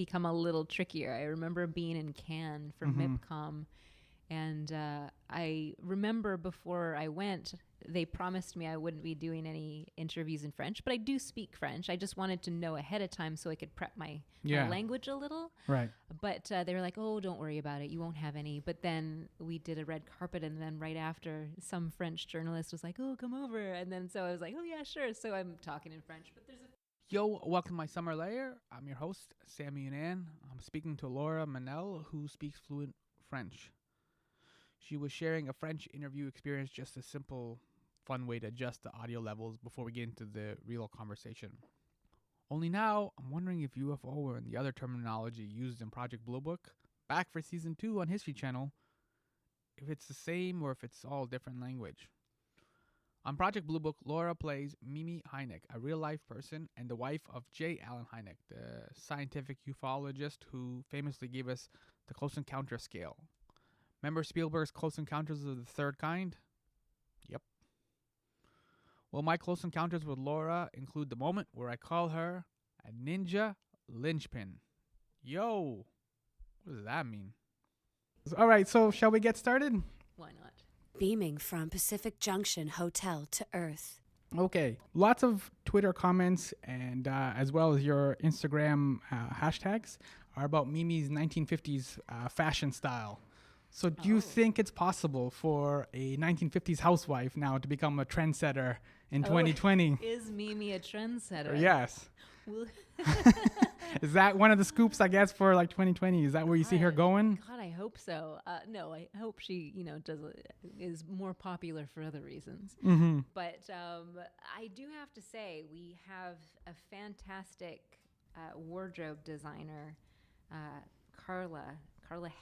become a little trickier. I remember being in Cannes for MIPCOM, and I remember before I went, they promised me I wouldn't be doing any interviews in French, but I do speak French. I just wanted to know ahead of time so I could prep my language a little. Right. But they were like, oh, don't worry about it. You won't have any. But then we did a red carpet, and then right after, some French journalist was like, oh, come over. And then so I was like, oh, yeah, sure. So I'm talking in French. But there's a... Yo, welcome to my Summer Lair. I'm your host, Sammy Younan. I'm speaking to Laura Mennell, who speaks fluent French. She was sharing a French interview experience, just a simple, fun way to adjust the audio levels before we get into the real conversation. Only now, I'm wondering if UFO and the other terminology used in Project Blue Book, back for season 2 on History Channel, if it's the same or if it's all different language. On Project Blue Book, Laura plays Mimi Hynek, a real-life person and the wife of J. Allen Hynek, the scientific ufologist who famously gave us the Close Encounter scale. Remember Spielberg's Close Encounters of the Third Kind? Yep. Well, my close encounters with Laura include the moment where I call her a ninja linchpin. Yo! What does that mean? All right, so shall we get started? Why not? Beaming from Pacific Junction Hotel to Earth. Okay, lots of Twitter comments and as well as your Instagram hashtags are about Mimi's 1950s fashion style. So do you think it's possible for a 1950s housewife now to become a trendsetter in 2020? Is Mimi a trendsetter? Yes. Is that one of the scoops, I guess, for like 2020? Is that where you see her going? God, I hope so. No, I hope she, is more popular for other reasons. Mm-hmm. But I do have to say, we have a fantastic wardrobe designer, Carla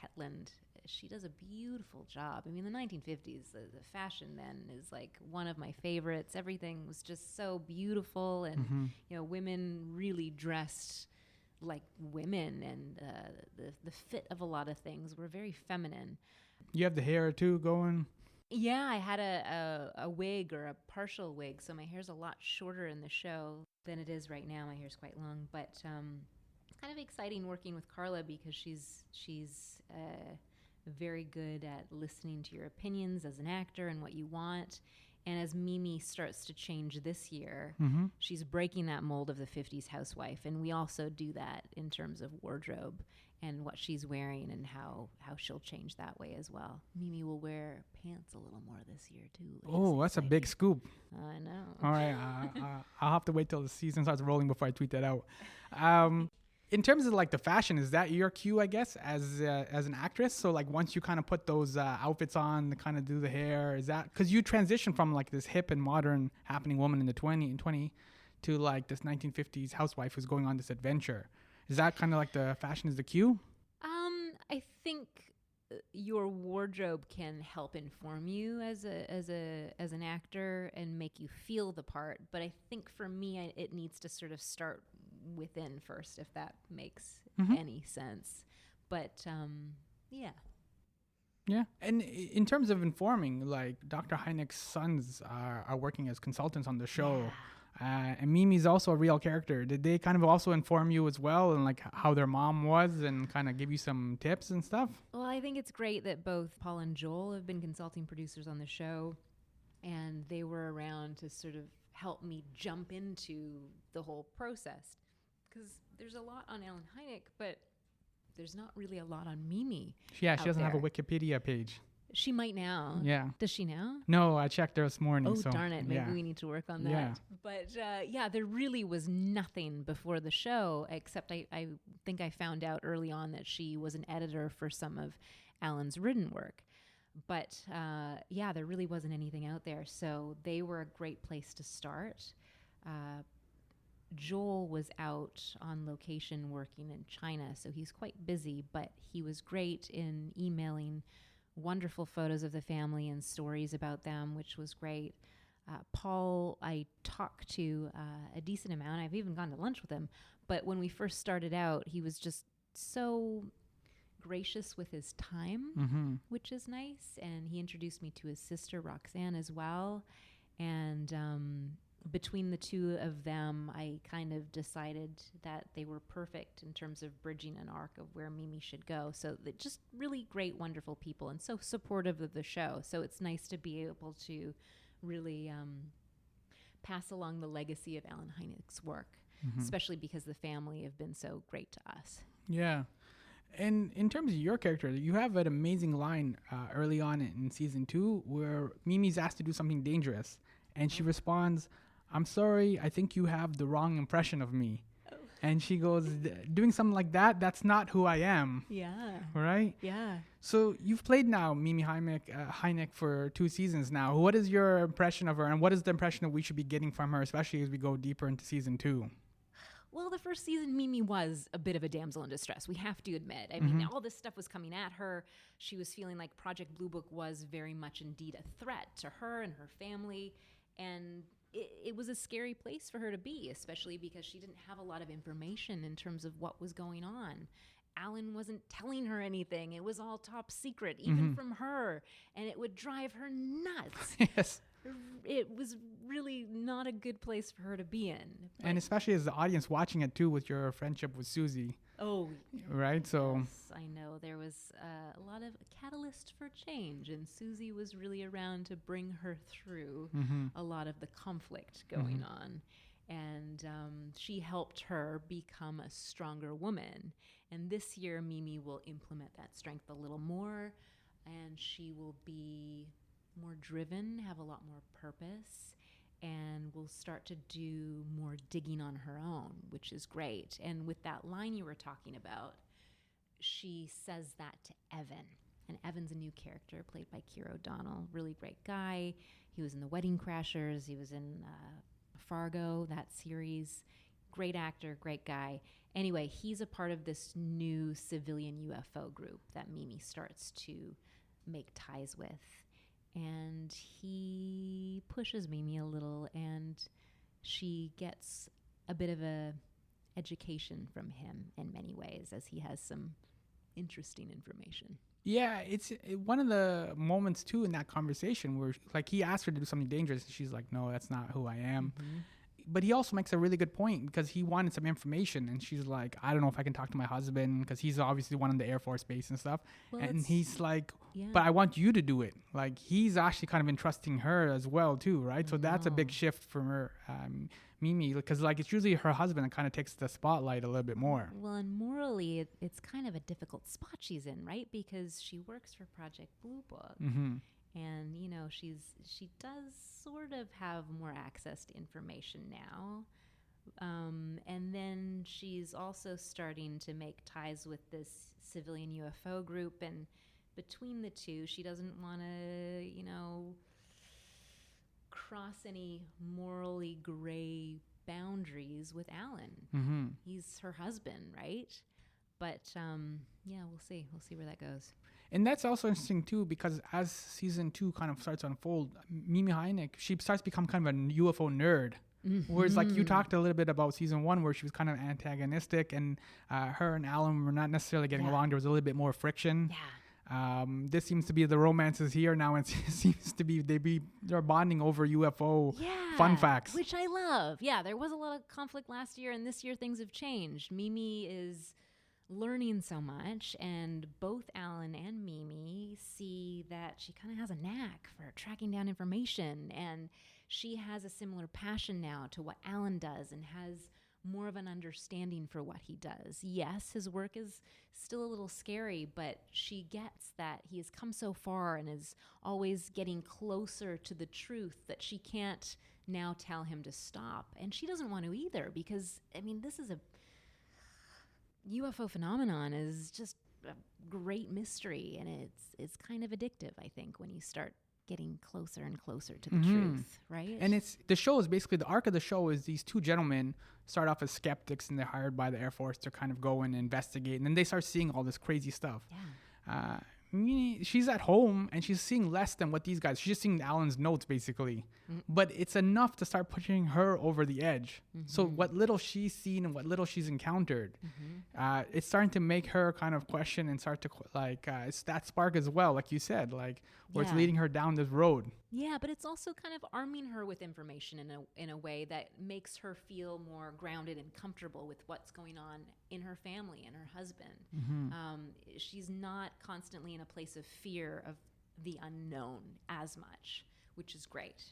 Hetland. She does a beautiful job. I mean, the 1950s, the fashion then is like one of my favorites. Everything was just so beautiful, and women really dressed like women, and the fit of a lot of things were very feminine. You have the hair too going. Yeah, I had a wig, or a partial wig, so my hair's a lot shorter in the show than it is right now. My hair's quite long, but it's kind of exciting working with Carla because she's very good at listening to your opinions as an actor and what you want. And as Mimi starts to change this year, she's breaking that mold of the 50s housewife. And we also do that in terms of wardrobe and what she's wearing and how she'll change that way as well. Mimi will wear pants a little more this year, too. Oh, that's exciting. A big scoop. I know. All right. I'll have to wait till the season starts rolling before I tweet that out. In terms of like the fashion, is that your cue, I guess, as an actress? So like once you kind of put those outfits on to kind of do the hair, is that because you transition from like this hip and modern happening woman in the 20 to like this 1950s housewife who's going on this adventure? Is that kind of like the fashion is the cue? I think your wardrobe can help inform you as an actor and make you feel the part. But I think for me, it needs to sort of start within first, if that makes any sense. But yeah. And in terms of informing, like Dr. Hynek's sons are working as consultants on the show. And Mimi's also a real character. Did they kind of also inform you as well, and like how their mom was, and kind of give you some tips and stuff? Well, I think it's great that both Paul and Joel have been consulting producers on the show, and they were around to sort of help me jump into the whole process. Because there's a lot on Allen Hynek, but there's not really a lot on Mimi. Yeah, she doesn't have a Wikipedia page. She might now. Yeah. Does she now? No, I checked there this morning. Oh, darn it. Maybe we need to work on that. Yeah. But there really was nothing before the show, except I think I found out early on that she was an editor for some of Allen's written work. But there really wasn't anything out there. So they were a great place to start. Joel was out on location working in China, so he's quite busy, but he was great in emailing wonderful photos of the family and stories about them, which was great. Paul, I talked to a decent amount. I've even gone to lunch with him. But when we first started out, he was just so gracious with his time, which is nice. And he introduced me to his sister, Roxanne, as well. And between the two of them, I kind of decided that they were perfect in terms of bridging an arc of where Mimi should go. So they're just really great, wonderful people and so supportive of the show. So it's nice to be able to really pass along the legacy of Allen Hynek's work, especially because the family have been so great to us. Yeah. And in terms of your character, you have an amazing line early on in season 2 where Mimi's asked to do something dangerous. And she responds, "I'm sorry, I think you have the wrong impression of me." Oh. And she goes, "Doing something like that, that's not who I am." Yeah. Right? Yeah. So you've played now Mimi Hynek for 2 seasons now. What is your impression of her, and what is the impression that we should be getting from her, especially as we go deeper into season 2? Well, the first season, Mimi was a bit of a damsel in distress, we have to admit. I mean, all this stuff was coming at her. She was feeling like Project Blue Book was very much indeed a threat to her and her family. And it was a scary place for her to be, especially because she didn't have a lot of information in terms of what was going on. Allen wasn't telling her anything. It was all top secret, even from her. And it would drive her nuts. Yes. It was really not a good place for her to be in. And especially as the audience watching it too, with your friendship with Susie. Oh, right. So yes, I know there was a lot of catalyst for change, and Susie was really around to bring her through a lot of the conflict going on. And she helped her become a stronger woman. And this year, Mimi will implement that strength a little more, and she will be more driven, have a lot more purpose, and will start to do more digging on her own, which is great. And with that line you were talking about, she says that to Evan. And Evan's a new character played by Keira O'Donnell, really great guy. He was in The Wedding Crashers. He was in Fargo, that series. Great actor, great guy. Anyway, he's a part of this new civilian UFO group that Mimi starts to make ties with. And he pushes Mimi a little, and she gets a bit of a education from him in many ways, as he has some interesting information. yeah, it's one of the moments too in that conversation where like he asked her to do something dangerous, and she's like, "No, that's not who I am." But he also makes a really good point because he wanted some information, and she's like, "I don't know if I can talk to my husband," because he's obviously one in the Air Force Base and stuff. Well, and he's like, yeah. "But I want you to do it." Like he's actually kind of entrusting her as well too, right? So that's a big shift from her, Mimi, because like it's usually her husband that kind of takes the spotlight a little bit more. Well, and morally, it's kind of a difficult spot she's in, right? Because she works for Project Blue Book. And, you know, she does sort of have more access to information now. And then she's also starting to make ties with this civilian UFO group. And between the two, she doesn't want to, you know, cross any morally gray boundaries with Allen. He's her husband, right? But, yeah, we'll see. We'll see where that goes. And that's also interesting too, because as season 2 kind of starts to unfold, Mimi Hynek, she starts to become kind of a UFO nerd. Whereas like you talked a little bit about season 1 where she was kind of antagonistic, and her and Alan were not necessarily getting along. There was a little bit more friction. This seems to be the romances here now, and it seems to be they're bonding over UFO fun facts, which I love. Yeah, there was a lot of conflict last year, and this year things have changed. Mimi is learning so much, and both Alan and Mimi see that she kind of has a knack for tracking down information, and she has a similar passion now to what Alan does and has more of an understanding for what he does. Yes, his work is still a little scary, but she gets that he has come so far and is always getting closer to the truth that she can't now tell him to stop. And she doesn't want to either, because, I mean, this is a UFO phenomenon is just a great mystery, and it's kind of addictive, I think, when you start getting closer and closer to the truth, right? And the show is basically, the arc of the show is these two gentlemen start off as skeptics, and they're hired by the Air Force to kind of go and investigate, and then they start seeing all this crazy stuff. She's at home and she's seeing less than what these guys, she's just seeing Alan's notes basically, but it's enough to start pushing her over the edge. So what little she's seen and what little she's encountered, it's starting to make her kind of question and start to it's that spark as well, like you said, like where it's leading her down this road. Yeah, but it's also kind of arming her with information in a way that makes her feel more grounded and comfortable with what's going on in her family and her husband. She's not constantly in a place of fear of the unknown as much, which is great.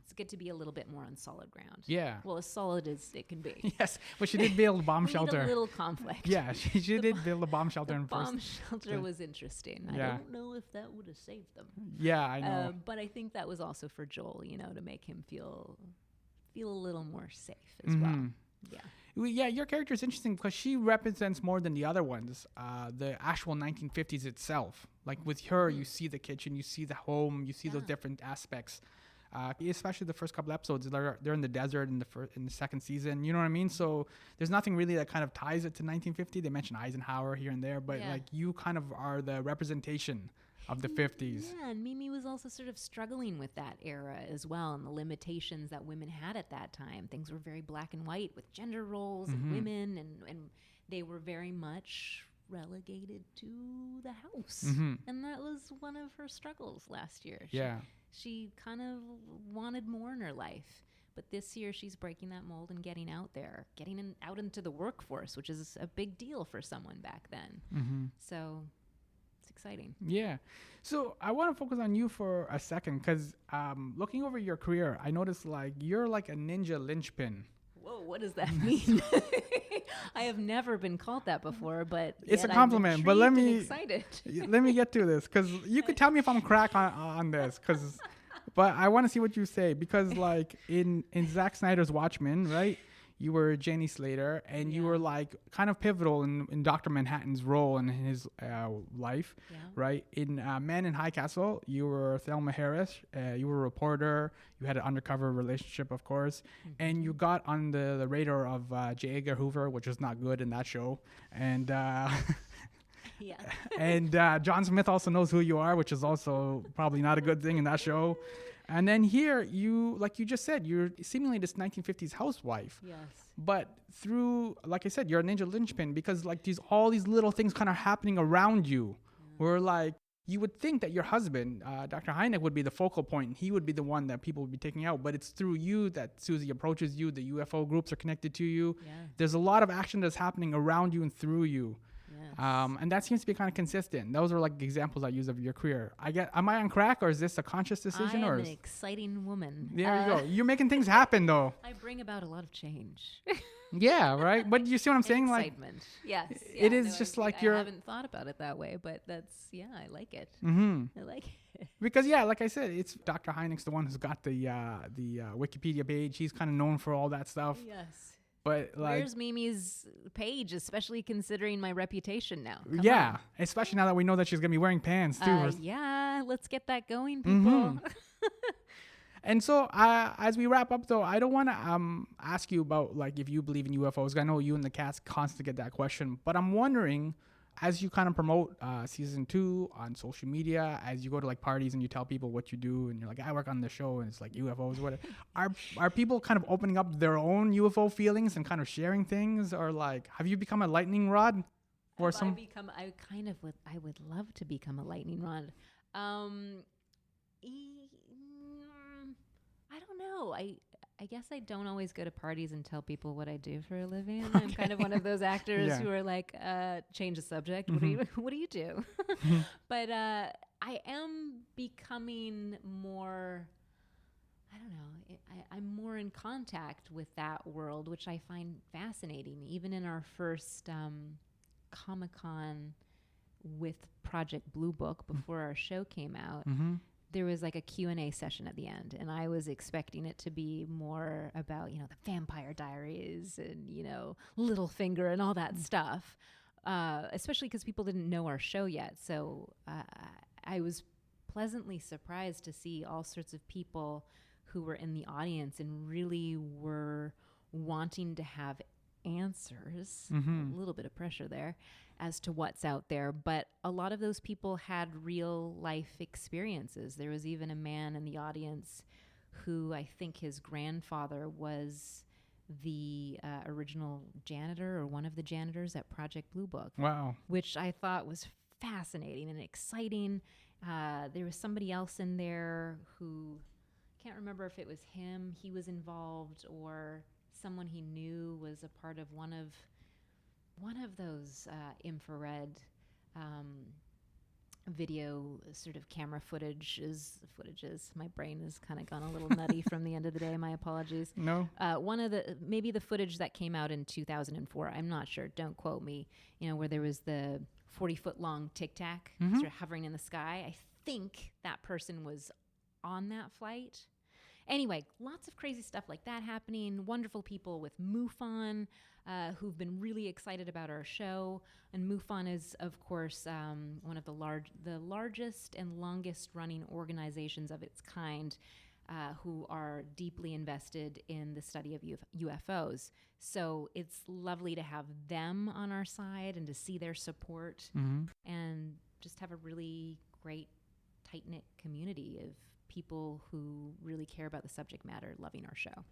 It's good to be a little bit more on solid ground. Yeah. Well, as solid as it can be. Yes, but she did build a bomb We shelter. need a little conflict. Yeah, she did build a bomb shelter The in first. bomb shelter was interesting. Yeah. I don't know if that would have saved them. Yeah, I know. But I think that was also for Joel, to make him feel a little more safe as well. Yeah. Yeah, your character is interesting because she represents more than the other ones. The actual 1950s itself. Like with her, you see the kitchen, you see the home, you see those different aspects. Especially the first couple episodes, they're in the desert in the second season. You know what I mean? So there's nothing really that kind of ties it to 1950. They mention Eisenhower here and there, but like you kind of are the representation of the 50s. Yeah, and Mimi was also sort of struggling with that era as well, and the limitations that women had at that time. Things were very black and white with gender roles and women, and they were very much relegated to the house. And that was one of her struggles last year. She kind of wanted more in her life. But this year she's breaking that mold and getting out there, out into the workforce, which is a big deal for someone back then. So it's exciting. Yeah. So I want to focus on you for a second because looking over your career, I noticed like you're like a ninja linchpin. Whoa, what does that mean? I have never been called that before, but it's a compliment. But let me get to this because you could tell me if I'm crack on this but I want to see what you say because like in Zack Snyder's Watchmen, right? You were Janie Slater, and you were like kind of pivotal in Dr. Manhattan's role in his life, right? In Man in High Castle, you were Thelma Harris. You were a reporter. You had an undercover relationship, of course, and you got on the radar of J. Edgar Hoover, which is not good in that show, and and John Smith also knows who you are, which is also probably not a good thing in that show. And then here, you, like you just said, you're seemingly this 1950s housewife. Yes. But through, like I said, you're a ninja linchpin because like all these little things kind of happening around you. Where like, you would think that your husband, Dr. Hynek, would be the focal point. And he would be the one that people would be taking out. But it's through you that Susie approaches you. The UFO groups are connected to you. Yeah. There's a lot of action that's happening around you and through you. And that seems to be kind of consistent. Those are like examples I use of your career. Am I on crack, or is this a conscious decision? I am an exciting woman. There you go. You're making things happen, though. I bring about a lot of change. Yeah, right. But you see what I'm saying? Excitement. Like, yes. It is just like I haven't thought about it that way, but I like it. I like it. Because like I said, it's Dr. Hynek's the one who's got the Wikipedia page. He's kind of known for all that stuff. Yes. But like, where's Mimi's page, especially considering my reputation now? Come on. Especially now that we know that she's gonna be wearing pants too. Yeah, let's get that going, people. And so, as we wrap up, though, I don't want to ask you about like if you believe in UFOs. I know you and the cast constantly get that question, but I'm wondering, as you kind of promote season 2 on social media, as you go to like parties and you tell people what you do, and you're like, I work on the show, and it's like UFOs, whatever. Are people kind of opening up their own UFO feelings and kind of sharing things, or like, have you become a lightning rod? Or I would love to become a lightning rod. I don't know. I guess I don't always go to parties and tell people what I do for a living. Okay. I'm kind of one of those actors who are like, change the subject. What do you do? But I am becoming more, I don't know, I'm more in contact with that world, which I find fascinating. Even in our first Comic-Con with Project Blue Book before our show came out, there was like a Q&A session at the end, and I was expecting it to be more about, the Vampire Diaries and, Littlefinger and all that stuff, especially because people didn't know our show yet. So I was pleasantly surprised to see all sorts of people who were in the audience and really were wanting to have answers, a little bit of pressure there, as to what's out there. But a lot of those people had real life experiences. There was even a man in the audience who I think his grandfather was the original janitor or one of the janitors at Project Blue Book. Wow. Which I thought was fascinating and exciting. There was somebody else in there who, can't remember if it was him, he was involved, or someone he knew was a part of one of those infrared video sort of camera footages. My brain has kind of gone a little nutty from the end of the day. My apologies. No. One of maybe the footage that came out in 2004. I'm not sure. Don't quote me. Where there was the 40-foot long Tic Tac sort of hovering in the sky. I think that person was on that flight. Anyway, lots of crazy stuff like that happening. Wonderful people with MUFON who've been really excited about our show. And MUFON is, of course, one of the largest and longest running organizations of its kind who are deeply invested in the study of UFOs. So it's lovely to have them on our side and to see their support and just have a really great, tight-knit community of people who really care about the subject matter loving our show.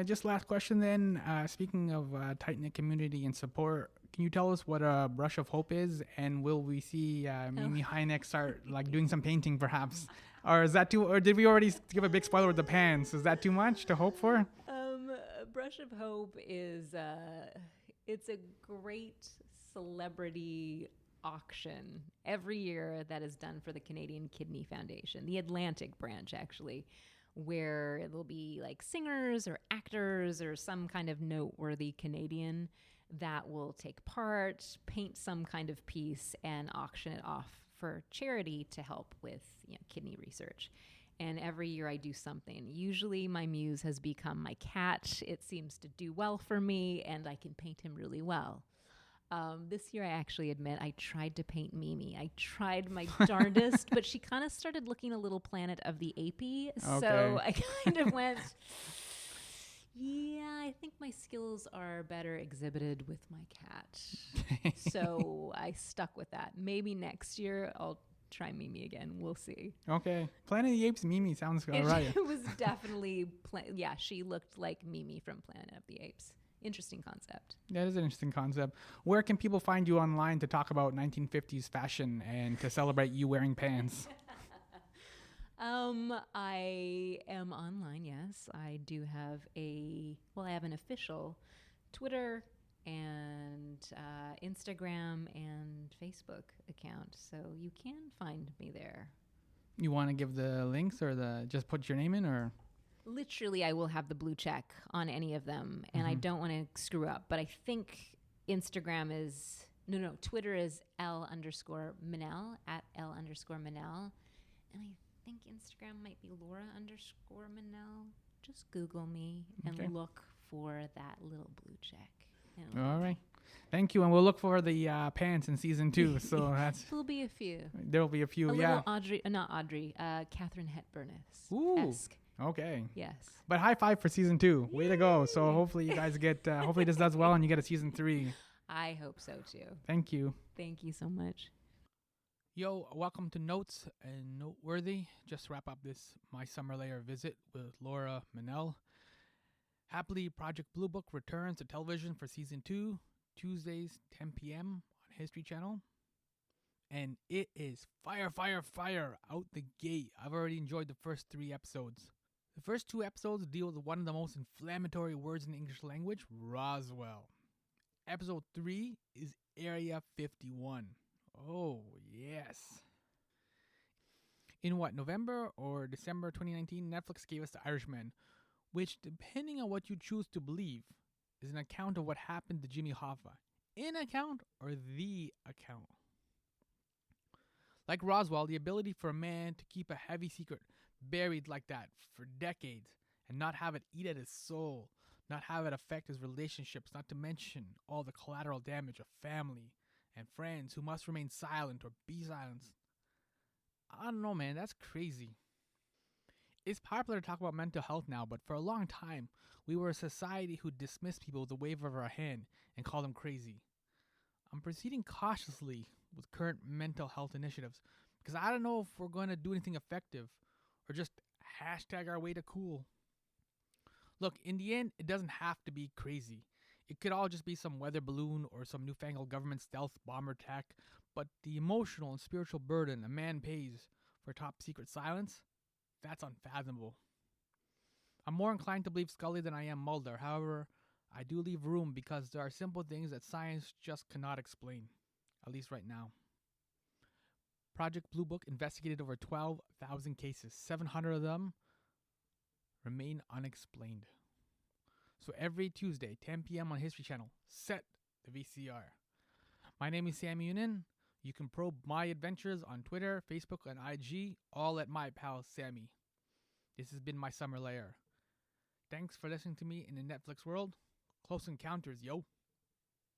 Just last question then. Speaking of tight-knit community and support, can you tell us what a Brush of Hope is? And will we see Mimi Hynek start doing some painting perhaps? Or is that too, or did we already give a big spoiler with the pants? Is that too much to hope for? Brush of Hope is, it's a great celebrity auction every year that is done for the Canadian Kidney Foundation, the Atlantic branch actually, where it'll be singers or actors or some kind of noteworthy Canadian that will take part, paint some kind of piece, and auction it off for charity to help with kidney research. And every year I do something. Usually my muse has become my cat. It seems to do well for me, and I can paint him really well. This year, I actually admit I tried to paint Mimi. I tried my darndest, but she kind of started looking a little Planet of the Apey. Okay. So I kind of went, yeah, I think my skills are better exhibited with my cat. So I stuck with that. Maybe next year I'll try Mimi again. We'll see. Okay. Planet of the Apes Mimi sounds right. It was definitely, she looked like Mimi from Planet of the Apes. Interesting concept. That is an interesting concept. Where can people find you online to talk about 1950s fashion and to celebrate you wearing pants? I am online, yes. I do have I have an official Twitter and Instagram and Facebook account, so you can find me there. You want to give the links or just put your name in or? Literally, I will have the blue check on any of them, and I don't want to screw up. But I think Instagram is Twitter is L_Mennell at L_Mennell, and I think Instagram might be Laura_Mennell. Just Google me and look for that little blue check. All right. Thank you, and we'll look for the pants in season 2. So there'll be a few. There'll be a few. Little Katharine Hepburn-esque. Okay. Yes. But high five for season 2. Way to go. So hopefully you guys get, hopefully this does well and you get a season 3. I hope so too. Thank you. Thank you so much. Yo, welcome to Notes and Noteworthy. Just wrap up this My Summer Lair visit with Laura Mennell. Happily, Project Blue Book returns to television for season 2, Tuesdays, 10 p.m. on History Channel. And it is fire out the gate. I've already enjoyed the first 3 episodes. The first 2 episodes deal with one of the most inflammatory words in the English language, Roswell. Episode 3 is Area 51. Oh, yes. In November or December 2019, Netflix gave us The Irishman, which, depending on what you choose to believe, is an account of what happened to Jimmy Hoffa. An account or the account? Like Roswell, the ability for a man to keep a heavy secret buried like that for decades and not have it eat at his soul, not have it affect his relationships, not to mention all the collateral damage of family and friends who must remain silent or be silenced. I don't know, man, that's crazy. It's popular to talk about mental health now, but for a long time, we were a society who dismissed people with a wave of our hand and called them crazy. I'm proceeding cautiously with current mental health initiatives because I don't know if we're going to do anything effective or just hashtag our way to cool. Look, in the end, it doesn't have to be crazy. It could all just be some weather balloon or some newfangled government stealth bomber tech, but the emotional and spiritual burden a man pays for top secret silence, that's unfathomable. I'm more inclined to believe Scully than I am Mulder. However, I do leave room because there are simple things that science just cannot explain, at least right now. Project Blue Book investigated over 12,000 cases. 700 of them remain unexplained. So every Tuesday, 10 p.m. on History Channel, set the VCR. My name is Sammy Younan. You can probe my adventures on Twitter, Facebook, and IG, all at My Pal Sammy. This has been my Summer Lair. Thanks for listening to me in the Netflix world. Close Encounters, yo.